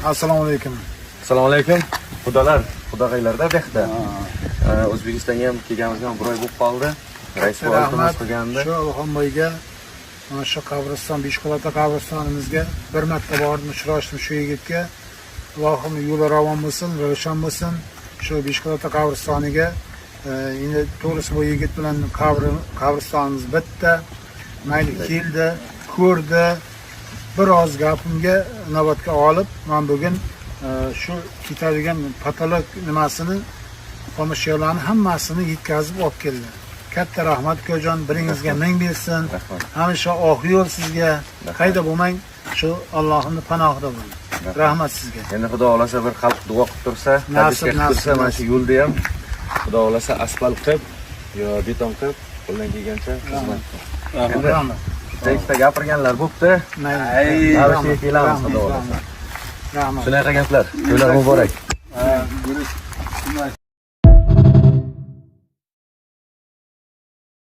Assalomu alaykum. Assalomu alaykum. Xudog'aylarda bexda. O'zbekistonga ham kelganimizga bir oy bo'lib qoldi. Rais bo'lganimiz qilganda. Shu Alhamboyga mana shu qabriston, Beshqalata qabristonimizga bir marta bordim, uchrashdim shu yigitga. Allohim yo'li ravon bo'lsin, ravshan bo'lsin. Shu Beshqalata qabristoniga endi to'g'risi bu yigit bilan qabristonimiz bitta. Mayli keldi, ko'rdi. Biroz gapimga navbatga olib, men bugun shu ketadigan patolog nimasini, xomashyolarni hammasini yetkazib olib keldi. Katta rahmat ko'jon, biringizga ming bersin. Hamisha oq yo'l sizga. Qayda bo'lmang, shu Allohning panohida bo'ling. Rahmat sizga. Endi Xudo xolasa bir xalq duo qilib tursa, nasib qilsa mana shu yo'lda ham Xudo xolasa asfalt qilib, yo beton qilib, qo'ldan kelgancha xizmat qilib. Rahmat. Ikkita gapirganlar bo'pti. Mayli. Avvalga kelamiz Xudo xolasa. Rahmat. Shunaqa gaplar. To'ylar muborak.